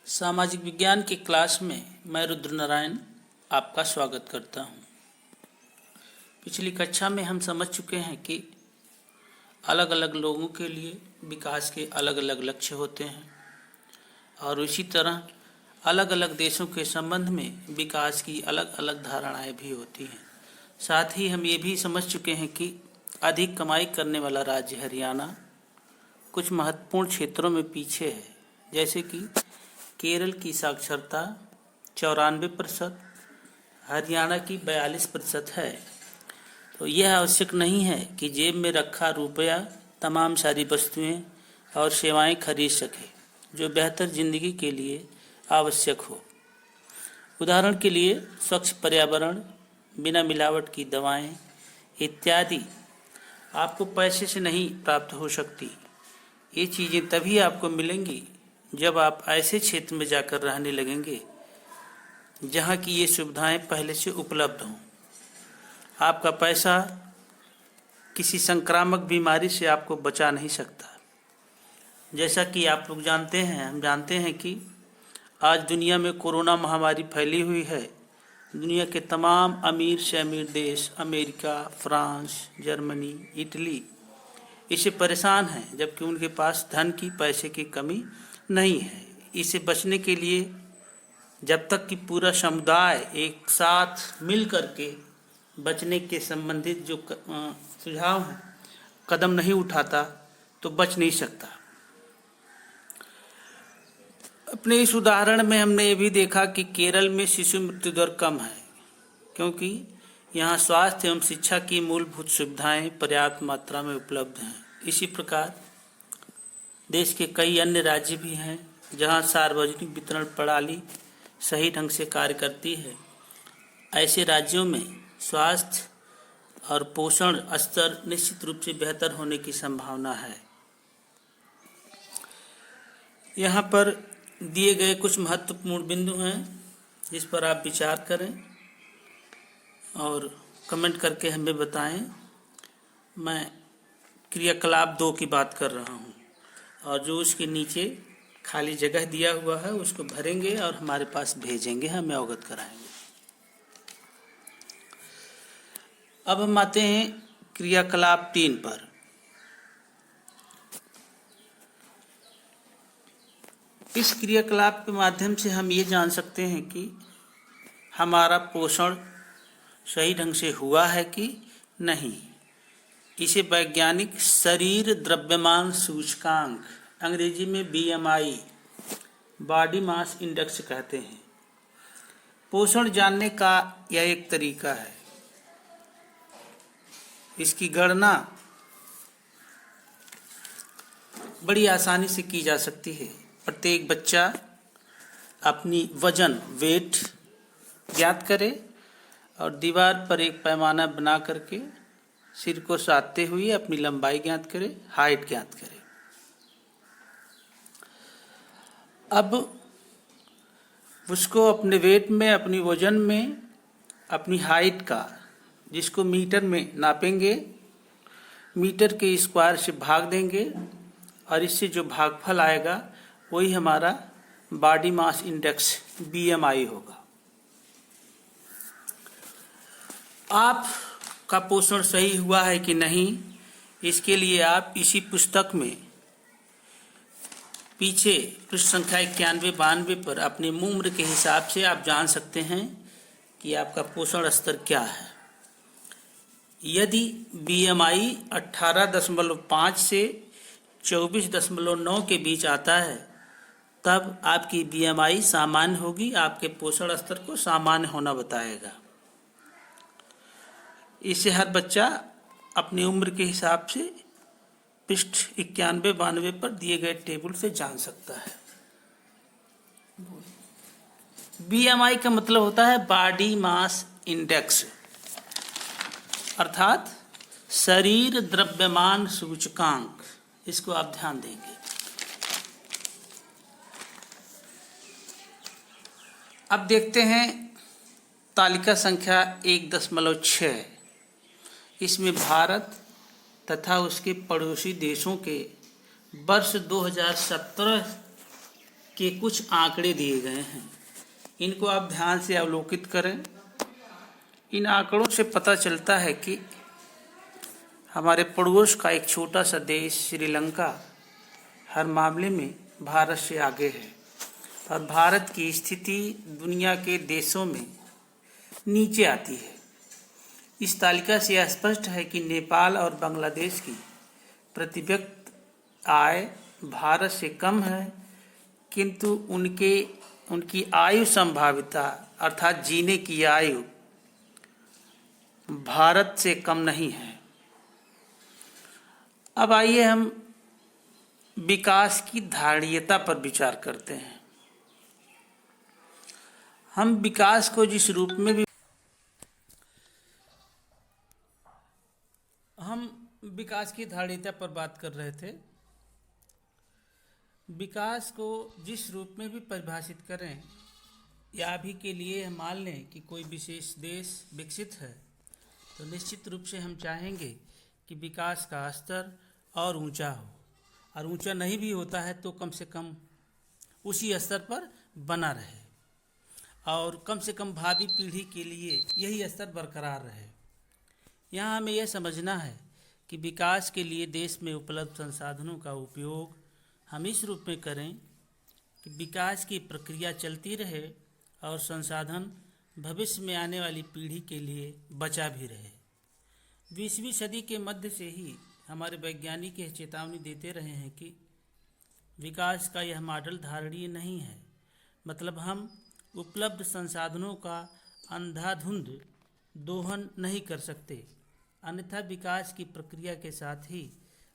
सामाजिक विज्ञान की क्लास में मैं रुद्र नारायण आपका स्वागत करता हूँ। पिछली कक्षा में हम समझ चुके हैं कि अलग अलग लोगों के लिए विकास के अलग अलग लक्ष्य होते हैं और इसी तरह अलग अलग देशों के संबंध में विकास की अलग अलग धारणाएं भी होती हैं। साथ ही हम ये भी समझ चुके हैं कि अधिक कमाई करने वाला राज्य हरियाणा कुछ महत्वपूर्ण क्षेत्रों में पीछे है, जैसे कि केरल की साक्षरता 94%, हरियाणा की 42% है। तो यह आवश्यक नहीं है कि जेब में रखा रुपया तमाम सारी वस्तुएं और सेवाएं खरीद सके जो बेहतर जिंदगी के लिए आवश्यक हो। उदाहरण के लिए स्वच्छ पर्यावरण, बिना मिलावट की दवाएं इत्यादि आपको पैसे से नहीं प्राप्त हो सकती। ये चीज़ें तभी आपको मिलेंगी जब आप ऐसे क्षेत्र में जाकर रहने लगेंगे जहाँ की ये सुविधाएं पहले से उपलब्ध हों। आपका पैसा किसी संक्रामक बीमारी से आपको बचा नहीं सकता। जैसा कि आप लोग जानते हैं, हम जानते हैं कि आज दुनिया में कोरोना महामारी फैली हुई है। दुनिया के तमाम अमीर से अमीर देश, अमेरिका, फ्रांस, जर्मनी, इटली इससे परेशान हैं, जबकि उनके पास धन की, पैसे की कमी नहीं है। इसे बचने के लिए जब तक कि पूरा समुदाय एक साथ मिल करके बचने के संबंधित जो सुझाव हैं कदम नहीं उठाता तो बच नहीं सकता। अपने इस उदाहरण में हमने ये भी देखा कि केरल में शिशु मृत्यु दर कम है क्योंकि यहाँ स्वास्थ्य एवं शिक्षा की मूलभूत सुविधाएं पर्याप्त मात्रा में उपलब्ध हैं। इसी प्रकार देश के कई अन्य राज्य भी हैं जहां सार्वजनिक वितरण प्रणाली सही ढंग से कार्य करती है। ऐसे राज्यों में स्वास्थ्य और पोषण स्तर निश्चित रूप से बेहतर होने की संभावना है। यहाँ पर दिए गए कुछ महत्वपूर्ण बिंदु हैं जिस पर आप विचार करें और कमेंट करके हमें बताएं। मैं क्रियाकलाप 2 की बात कर रहा हूँ और जो उसके नीचे खाली जगह दिया हुआ है उसको भरेंगे और हमारे पास भेजेंगे, हमें अवगत कराएंगे। अब हम आते हैं क्रियाकलाप 3 पर। इस क्रियाकलाप के माध्यम से हम ये जान सकते हैं कि हमारा पोषण सही ढंग से हुआ है कि नहीं। इसे वैज्ञानिक शरीर द्रव्यमान सूचकांक, अंग्रेजी में BMI, बॉडी मास इंडेक्स कहते हैं। पोषण जानने का यह एक तरीका है। इसकी गणना बड़ी आसानी से की जा सकती है। प्रत्येक बच्चा अपनी वजन, वेट ज्ञात करे और दीवार पर एक पैमाना बना करके सिर को साधते हुए अपनी लंबाई ज्ञात करे, हाइट ज्ञात करे। अब उसको अपने वेट में, अपनी वजन में, अपनी हाइट का, जिसको मीटर में नापेंगे, मीटर के स्क्वायर से भाग देंगे और इससे जो भागफल आएगा वही हमारा बॉडी मास इंडेक्स BMI होगा। आपका पोषण सही हुआ है कि नहीं, इसके लिए आप इसी पुस्तक में पीछे पृष्ठ संख्या 91-92 पर अपनी उम्र के हिसाब से आप जान सकते हैं कि आपका पोषण स्तर क्या है। यदि BMI 18.5 से 24.9 के बीच आता है तब आपकी BMI सामान्य होगी, आपके पोषण स्तर को सामान्य होना बताएगा। इसे हर बच्चा अपनी उम्र के हिसाब से पृष्ठ 91-92 पर दिए गए टेबल से जान सकता है। BMI का मतलब होता है बॉडी मास इंडेक्स, अर्थात शरीर द्रव्यमान सूचकांक। इसको आप ध्यान देंगे। अब देखते हैं तालिका संख्या 1.6। इसमें भारत तथा उसके पड़ोसी देशों के वर्ष 2017 के कुछ आंकड़े दिए गए हैं। इनको आप ध्यान से अवलोकित करें। इन आंकड़ों से पता चलता है कि हमारे पड़ोस का एक छोटा सा देश श्रीलंका हर मामले में भारत से आगे है और भारत की स्थिति दुनिया के देशों में नीचे आती है। इस तालिका से स्पष्ट है कि नेपाल और बांग्लादेश की प्रति व्यक्ति आय भारत से कम है, किंतु उनकी आयु संभाव्यता अर्थात जीने की आयु भारत से कम नहीं है। अब आइए हम विकास की धारणीयता पर विचार करते हैं। हम विकास को जिस रूप में भी हम विकास की धारणीयता पर बात कर रहे थे। विकास को जिस रूप में भी परिभाषित करें या अभी के लिए हम मान लें कि कोई विशेष देश विकसित है, तो निश्चित रूप से हम चाहेंगे कि विकास का स्तर और ऊंचा हो, और ऊंचा नहीं भी होता है तो कम से कम उसी स्तर पर बना रहे और कम से कम भावी पीढ़ी के लिए यही स्तर बरकरार रहे। यहाँ हमें यह समझना है कि विकास के लिए देश में उपलब्ध संसाधनों का उपयोग हम इस रूप में करें कि विकास की प्रक्रिया चलती रहे और संसाधन भविष्य में आने वाली पीढ़ी के लिए बचा भी रहे। 20वीं सदी के मध्य से ही हमारे वैज्ञानिक यह चेतावनी देते रहे हैं कि विकास का यह मॉडल धारणीय नहीं है। मतलब हम उपलब्ध संसाधनों का अंधाधुंध दोहन नहीं कर सकते, अन्यथा विकास की प्रक्रिया के साथ ही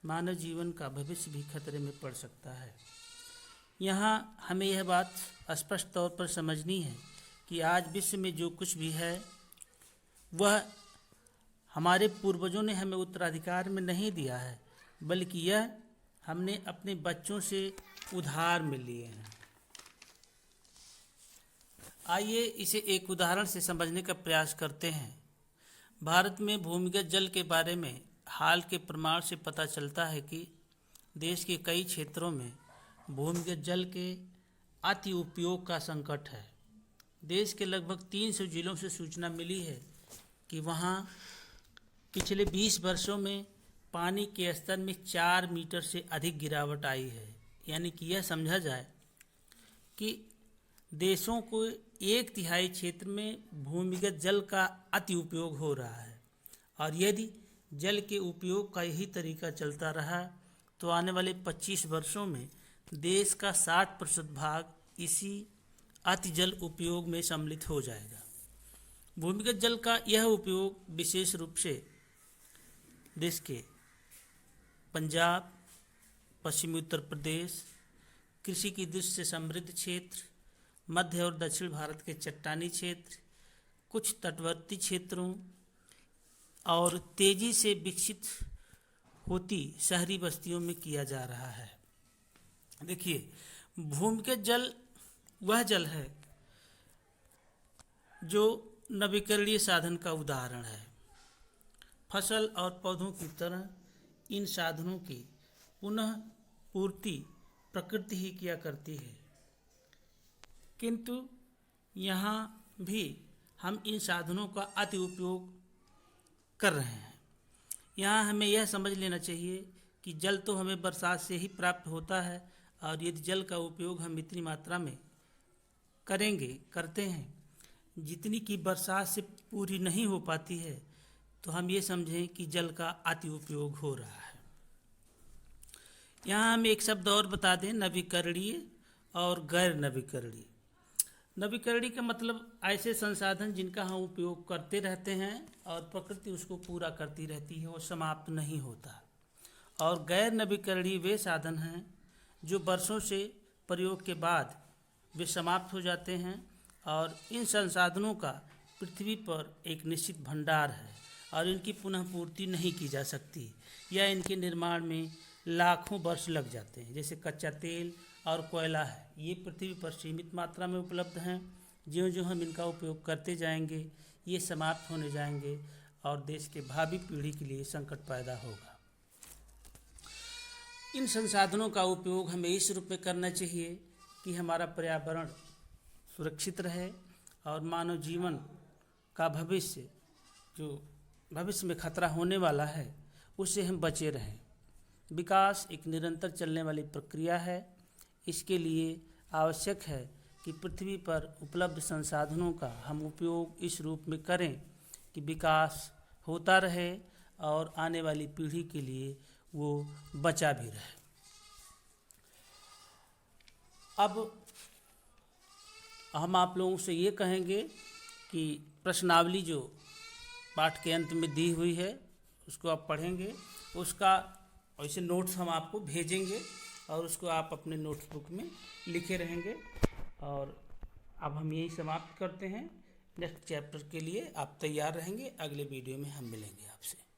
मानव जीवन का भविष्य भी खतरे में पड़ सकता है। यहाँ हमें यह बात स्पष्ट तौर पर समझनी है कि आज विश्व में जो कुछ भी है वह हमारे पूर्वजों ने हमें उत्तराधिकार में नहीं दिया है, बल्कि यह हमने अपने बच्चों से उधार में लिए हैं। आइए इसे एक उदाहरण से समझने का प्रयास करते हैं। भारत में भूमिगत जल के बारे में हाल के प्रमाण से पता चलता है कि देश के कई क्षेत्रों में भूमिगत जल के अति उपयोग का संकट है। देश के लगभग 300 जिलों से सूचना मिली है कि वहाँ पिछले 20 वर्षों में पानी के स्तर में 4 मीटर से अधिक गिरावट आई है। यानी कि यह समझा जाए कि देशों को 1/3 क्षेत्र में भूमिगत जल का अति उपयोग हो रहा है, और यदि जल के उपयोग का यही तरीका चलता रहा तो आने वाले 25 वर्षों में देश का 60% भाग इसी अति जल उपयोग में सम्मिलित हो जाएगा। भूमिगत जल का यह उपयोग विशेष रूप से देश के पंजाब, पश्चिमी उत्तर प्रदेश, कृषि की दृष्टि से समृद्ध क्षेत्र, मध्य और दक्षिण भारत के चट्टानी क्षेत्र, कुछ तटवर्ती क्षेत्रों और तेजी से विकसित होती शहरी बस्तियों में किया जा रहा है। देखिए, भूमिगत जल वह जल है जो नवीकरणीय साधन का उदाहरण है। फसल और पौधों की तरह इन साधनों की पुनः पूर्ति प्रकृति ही किया करती है, किंतु यहाँ भी हम इन साधनों का अति उपयोग कर रहे हैं। यहाँ हमें यह समझ लेना चाहिए कि जल तो हमें बरसात से ही प्राप्त होता है, और यदि जल का उपयोग हम इतनी मात्रा में करते हैं जितनी कि बरसात से पूरी नहीं हो पाती है, तो हम ये समझें कि जल का अति उपयोग हो रहा है। यहाँ हम एक शब्द और बता दें, नवीकरणीय और गैर नवीकरणीय। नवीकरणीय का मतलब ऐसे संसाधन जिनका हम उपयोग करते रहते हैं और प्रकृति उसको पूरा करती रहती है और समाप्त नहीं होता। और गैर नवीकरणीय वे साधन हैं जो वर्षों से प्रयोग के बाद वे समाप्त हो जाते हैं, और इन संसाधनों का पृथ्वी पर एक निश्चित भंडार है और इनकी पुनः पूर्ति नहीं की जा सकती, या इनके निर्माण में लाखों वर्ष लग जाते हैं। जैसे कच्चा तेल और कोयला है, ये पृथ्वी पर सीमित मात्रा में उपलब्ध हैं। ज्यों-ज्यों हम इनका उपयोग करते जाएंगे ये समाप्त होने जाएंगे और देश के भावी पीढ़ी के लिए संकट पैदा होगा। इन संसाधनों का उपयोग हमें इस रूप में करना चाहिए कि कि हमारा पर्यावरण सुरक्षित रहे और मानव जीवन का भविष्य, जो भविष्य में खतरा होने वाला है, उससे हम बचे रहें। विकास एक निरंतर चलने वाली प्रक्रिया है। इसके लिए आवश्यक है कि पृथ्वी पर उपलब्ध संसाधनों का हम उपयोग इस रूप में करें कि विकास होता रहे और आने वाली पीढ़ी के लिए वो बचा भी रहे। अब हम आप लोगों से ये कहेंगे कि प्रश्नावली जो पाठ के अंत में दी हुई है उसको आप पढ़ेंगे, उसका ऐसे नोट्स हम आपको भेजेंगे और उसको आप अपने नोटबुक में लिखे रहेंगे। और अब हम यही समाप्त करते हैं। नेक्स्ट चैप्टर के लिए आप तैयार रहेंगे। अगले वीडियो में हम मिलेंगे आपसे।